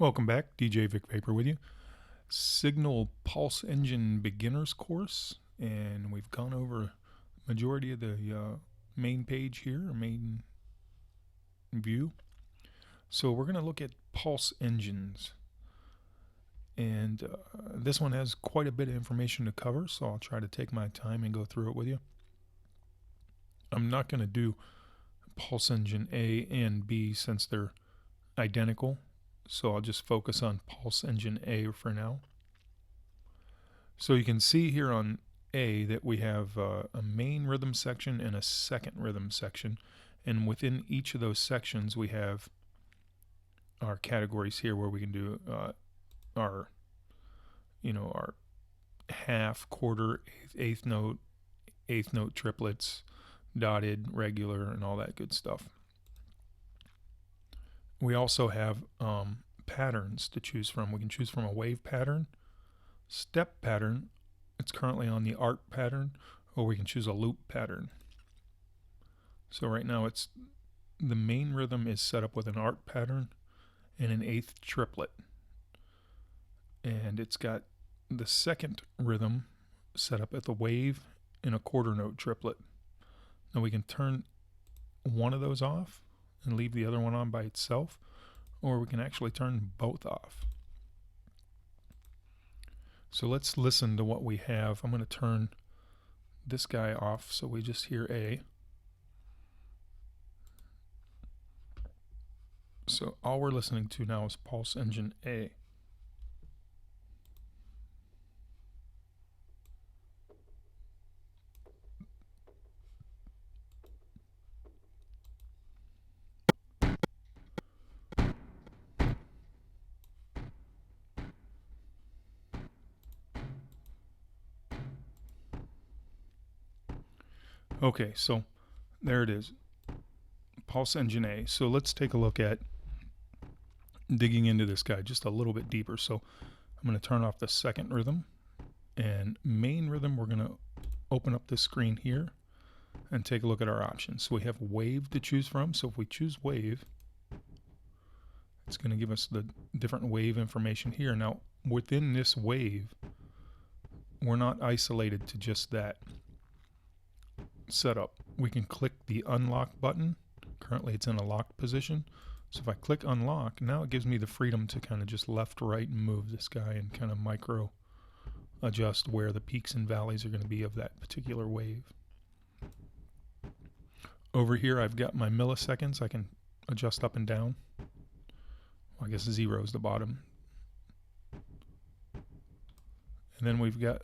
Welcome back, djvicvapor with you. Signal Pulse Engine Beginners course, and we've gone over majority of the main page here, or main view. So we're going to look at pulse engines, and this one has quite a bit of information to cover, so I'll try to take my time and go through it with you. I'm not going to do pulse engine A and B since they're identical, so I'll just focus on pulse engine A for now. So you can see here on A that we have a main rhythm section and a second rhythm section, and within each of those sections we have our categories here where we can do our half, quarter, eighth note triplets, dotted, regular, and all that good stuff. We also have patterns to choose from. We can choose from a wave pattern, step pattern, it's currently on the art pattern, or we can choose a loop pattern. So right now it's the main rhythm is set up with an art pattern and an eighth triplet, and it's got the second rhythm set up at the wave and a quarter note triplet. Now we can turn one of those off and leave the other one on by itself, or we can actually turn both off. So let's listen to what we have. I'm going to turn this guy off so we just hear A. So all we're listening to now is pulse engine A. Okay, so there it is, pulse engine A. So let's take a look at digging into this guy just a little bit deeper. So I'm going to turn off the second rhythm, and main rhythm, we're going to open up this screen here and take a look at our options. So we have wave to choose from. So if we choose wave, it's going to give us the different wave information here. Now within this wave, we're not isolated to just that setup. We can click the unlock button. Currently it's in a locked position. So if I click unlock, now it gives me the freedom to kind of just left, right, and move this guy and kind of micro adjust where the peaks and valleys are going to be of that particular wave. Over here I've got my milliseconds. I can adjust up and down. Well, I guess 0 is the bottom. And then we've got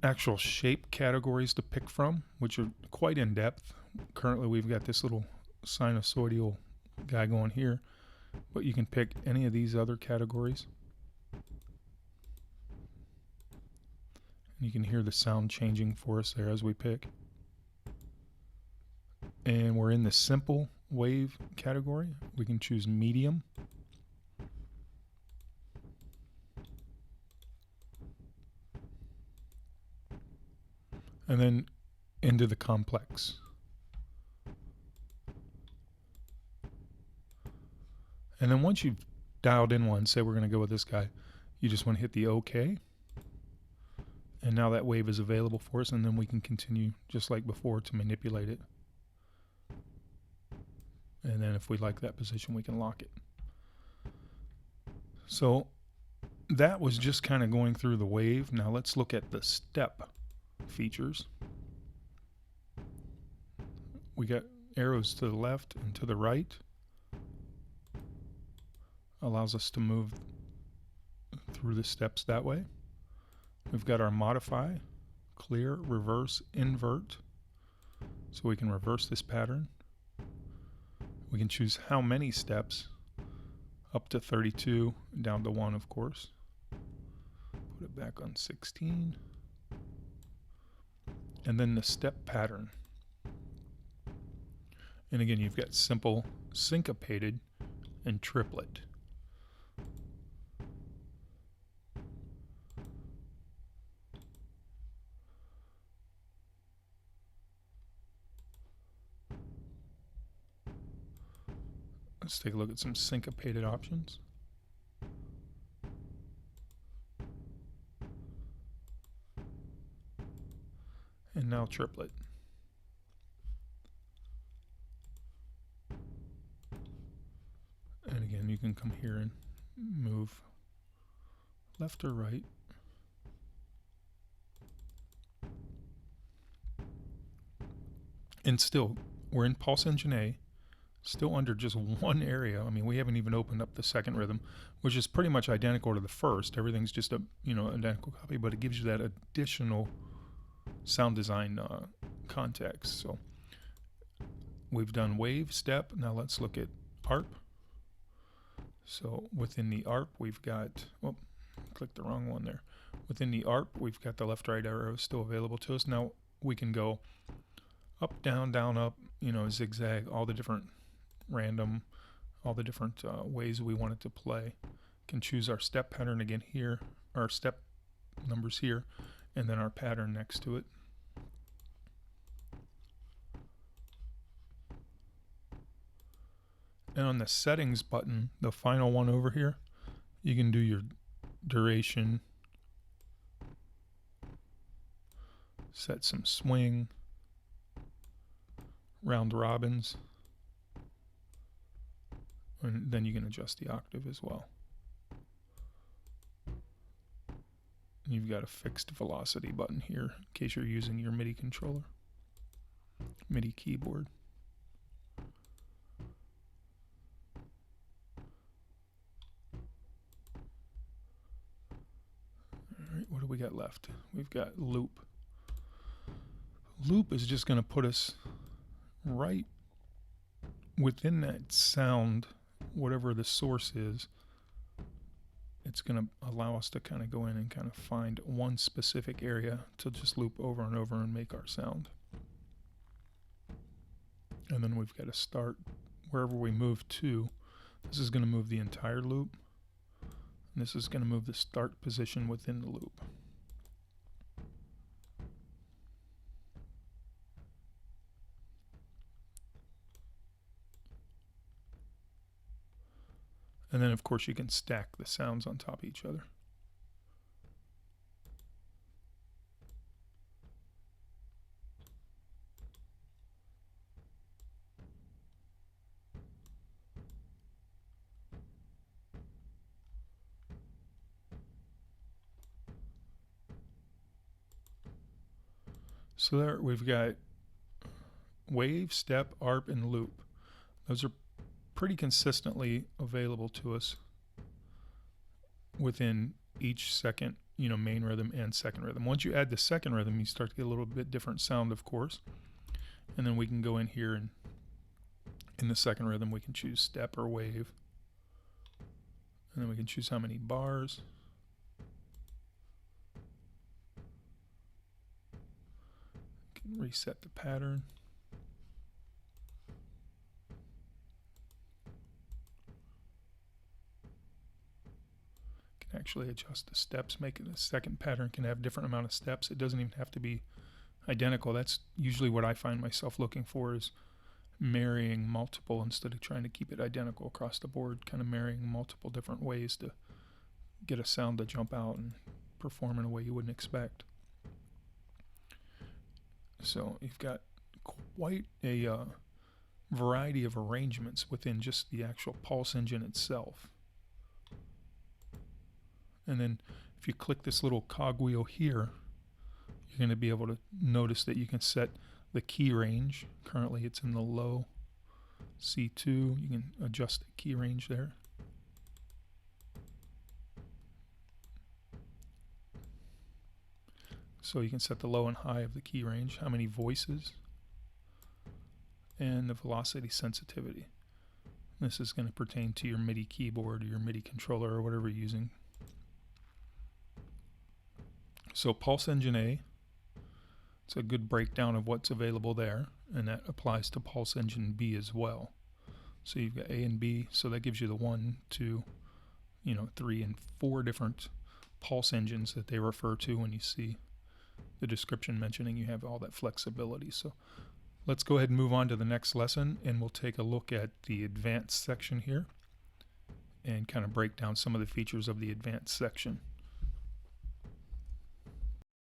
actual shape categories to pick from, which are quite in depth. Currently we've got this little sinusoidal guy going here, but you can pick any of these other categories. And you can hear the sound changing for us there as we pick. And we're in the simple wave category. We can choose medium. And then into the complex. And then once you've dialed in one, say we're going to go with this guy, you just want to hit the OK. And now that wave is available for us, and then we can continue just like before to manipulate it. And then if we like that position, we can lock it. So that was just kind of going through the wave. Now let's look at the step features. We got arrows to the left and to the right. Allows us to move through the steps that way. We've got our modify, clear, reverse, invert. So we can reverse this pattern. We can choose how many steps, up to 32, down to 1 of course. Put it back on 16. And then the step pattern. And again, you've got simple, syncopated, and triplet. Let's take a look at some syncopated options. And now triplet. And again, you can come here and move left or right. And still, we're in Pulse Engine A, still under just one area. I mean, we haven't even opened up the second rhythm, which is pretty much identical to the first. Everything's just a, identical copy, but it gives you that additional sound design context. So we've done wave, step. Now let's look at ARP. So within the ARP, we've got, clicked the wrong one there. Within the ARP, we've got the left, right arrow still available to us. Now we can go up, down, up, zigzag, all the different random, all the different ways we want it to play. Can choose our step pattern again here, our step numbers here, and then our pattern next to it. And on the settings button, the final one over here, you can do your duration, set some swing, round robins, and then you can adjust the octave as well. You've got a fixed velocity button here in case you're using your MIDI controller, MIDI keyboard. All right, what do we got left? We've got loop. Loop is just going to put us right within that sound, whatever the source is. It's going to allow us to kind of go in and kind of find one specific area to just loop over and over and make our sound. And then we've got to start wherever we move to. This is going to move the entire loop. And this is going to move the start position within the loop. And then, of course, you can stack the sounds on top of each other. So there we've got wave, step, ARP, and loop. Those are pretty consistently available to us within each second, main rhythm and second rhythm. Once you add the second rhythm, you start to get a little bit different sound, of course. And then we can go in here and in the second rhythm, we can choose step or wave. And then we can choose how many bars. Can reset the pattern. Actually adjust the steps, make it the second pattern can have different amount of steps. It doesn't even have to be identical. That's usually what I find myself looking for, is marrying multiple instead of trying to keep it identical across the board, kind of marrying multiple different ways to get a sound to jump out and perform in a way you wouldn't expect. So you've got quite a variety of arrangements within just the actual Pulse engine itself. And then if you click this little cogwheel here, you're going to be able to notice that you can set the key range. Currently it's in the low C2. You can adjust the key range there. So you can set the low and high of the key range, how many voices, and the velocity sensitivity. This is going to pertain to your MIDI keyboard or your MIDI controller or whatever you're using. So Pulse Engine A, it's a good breakdown of what's available there, and that applies to Pulse Engine B as well. So you've got A and B, so that gives you the 1, 2, 3 and 4 different Pulse engines that they refer to when you see the description mentioning you have all that flexibility. So Let's go ahead and move on to the next lesson, and we'll take a look at the advanced section here and kind of break down some of the features of the advanced section.